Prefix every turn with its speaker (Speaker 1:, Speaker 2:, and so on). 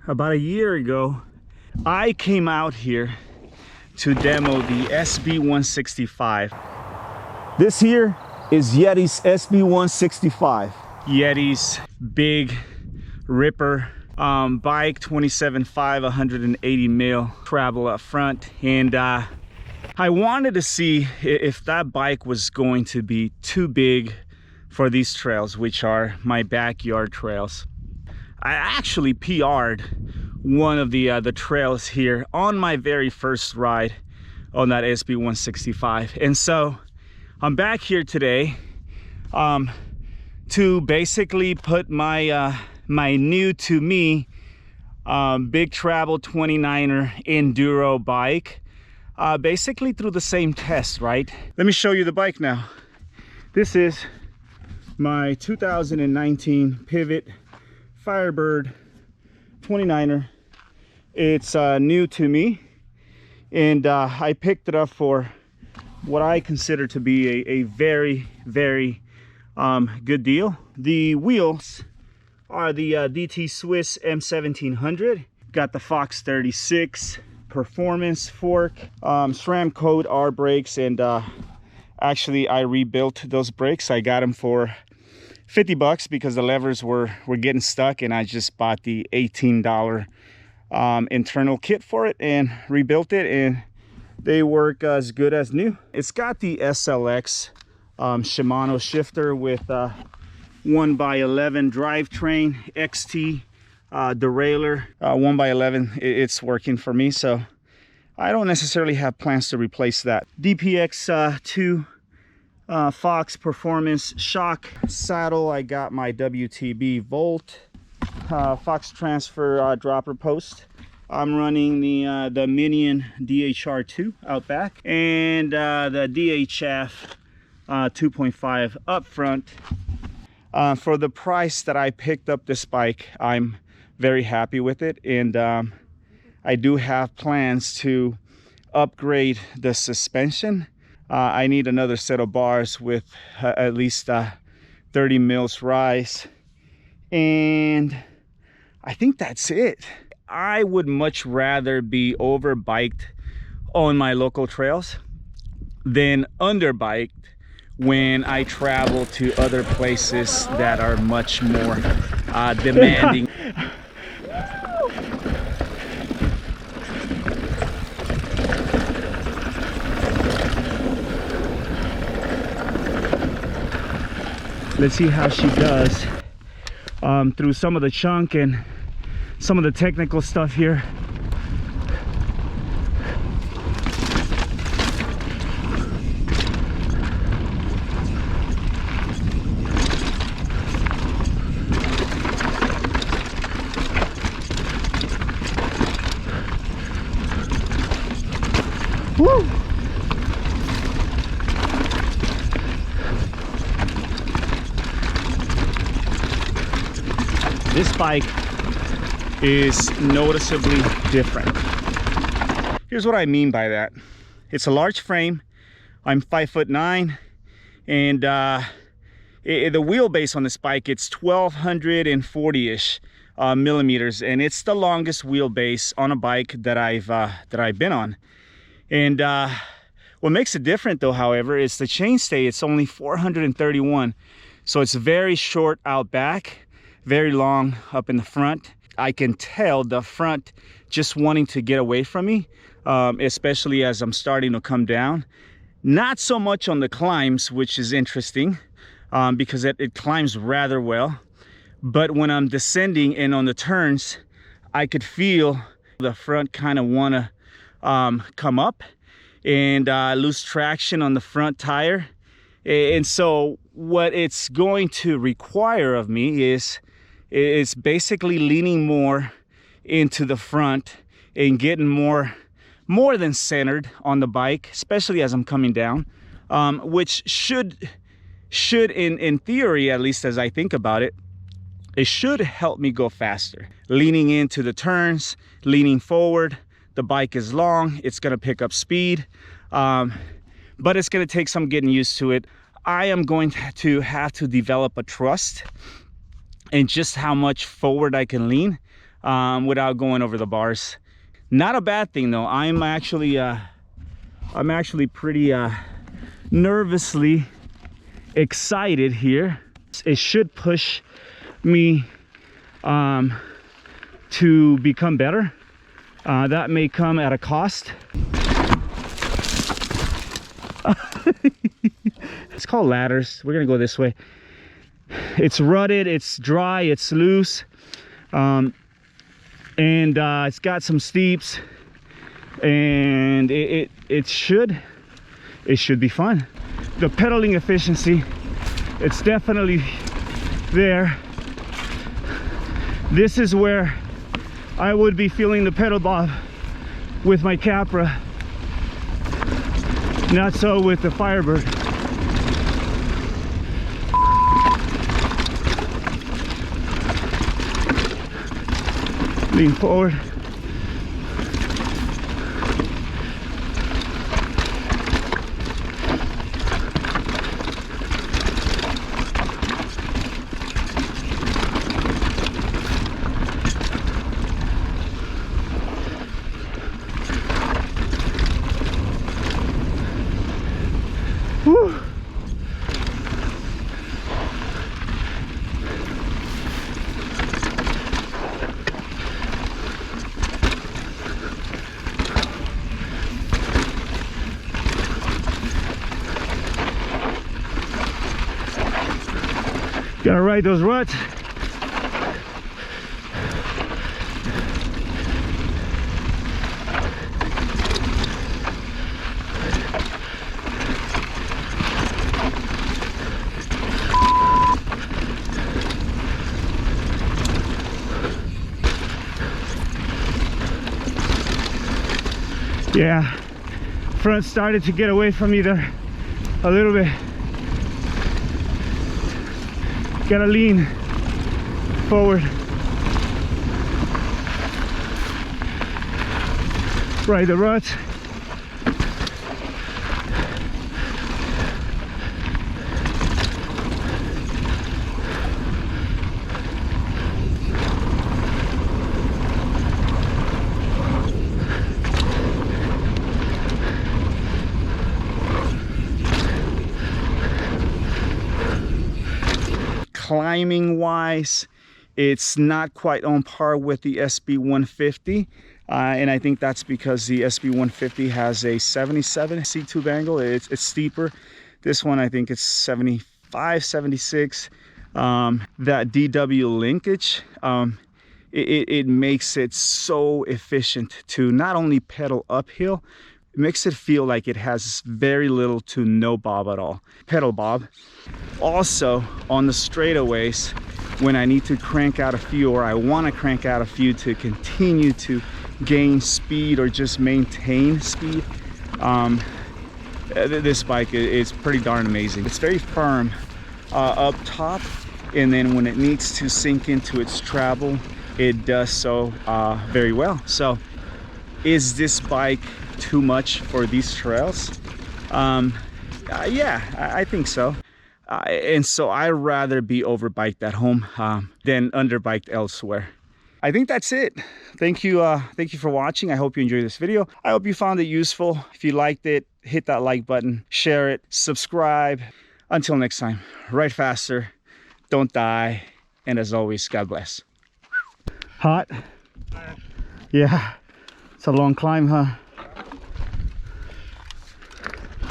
Speaker 1: about a year ago, I came out here to demo the SB165. This here is Yeti's SB165. Yeti's big ripper bike, 27.5, 180 mil travel up front. And I wanted to see if that bike was going to be too big for these trails, which are my backyard trails. I actually PR'd one of the trails here on my very first ride on that SB165. And so I'm back here today to basically put my my new to me big travel 29er enduro bike basically through the same test, right? Let me show you the bike now. This is my 2019 Pivot Firebird 29er. It's new to me, and I picked it up for what I consider to be a very good deal. The wheels are the DT Swiss M1700. Got the Fox 36 performance fork, SRAM code R brakes, and actually I rebuilt those brakes. I got them for 50 bucks because the levers were getting stuck, and I just bought the $18 internal kit for it and rebuilt it, and they work as good as new. It's got the SLX Shimano shifter with 1x11 drivetrain, XT derailleur, 1x11. It's working for me, so I don't necessarily have plans to replace that. DPX2 Fox performance shock saddle. I got my WTB Volt Fox transfer dropper post. I'm running the Minion DHR2 out back, and the DHF 2.5 up front. For the price that I picked up this bike, I'm very happy with it, and I do have plans to upgrade the suspension. I need another set of bars with at least 30 mils rise, and I think that's it. I would much rather be overbiked on my local trails than underbiked when I travel to other places that are much more demanding. Let's see how she does through some of the chunk and some of the technical stuff here. Woo! This bike is noticeably different. Here's what I mean by that. It's a large frame. I'm 5'9", and the wheelbase on this bike, it's 1240-ish millimeters, and it's the longest wheelbase on a bike that I've been on. And what makes it different though, however, is the chainstay. It's only 431, so it's very short out back, very long up in the front. I can tell the front just wanting to get away from me, especially as I'm starting to come down. Not so much on the climbs, which is interesting because it climbs rather well. But when I'm descending and on the turns, I could feel the front kind of want to come up and lose traction on the front tire. And so what it's going to require of me is basically leaning more into the front and getting more than centered on the bike, especially as I'm coming down, which should in theory, at least as I think about it, it should help me go faster. Leaning into the turns, leaning forward, the bike is long, it's gonna pick up speed, but it's gonna take some getting used to it. I am going to have to develop a trust in just how much forward I can lean without going over the bars. Not a bad thing though. I'm actually pretty nervously excited here. It should push me to become better. That may come at a cost. It's called ladders. We're gonna go this way. It's rutted, it's dry, it's loose, and it's got some steeps, and it should be fun. The pedaling efficiency, it's definitely there. This is where I would be feeling the pedal bob with my Capra, not so with the Firebird. Lean forward. Whew. Gotta ride those ruts. Yeah, front started to get away from me there a little bit. Gotta lean forward. Ride the ruts. Climbing wise, it's not quite on par with the SB150, and I think that's because the SB150 has a 77 C-tube angle. It's steeper. This one, I think it's 75, 76. That DW linkage, it makes it so efficient to not only pedal uphill, it makes it feel like it has very little to no bob at all. Pedal bob. Also on the straightaways, when I need to crank out a few, or I want to crank out a few to continue to gain speed or just maintain speed, this bike is pretty darn amazing. It's very firm up top, and then when it needs to sink into its travel, it does so very well. So is this bike too much for these trails? Yeah, I think so. And so I'd rather be overbiked at home than underbiked elsewhere. I think that's it. Thank you for watching. I hope you enjoyed this video. I hope you found it useful. If you liked it, hit that like button, share it, subscribe. Until next time, ride faster, don't die, and as always, God bless. Hot? Yeah, it's a long climb, huh?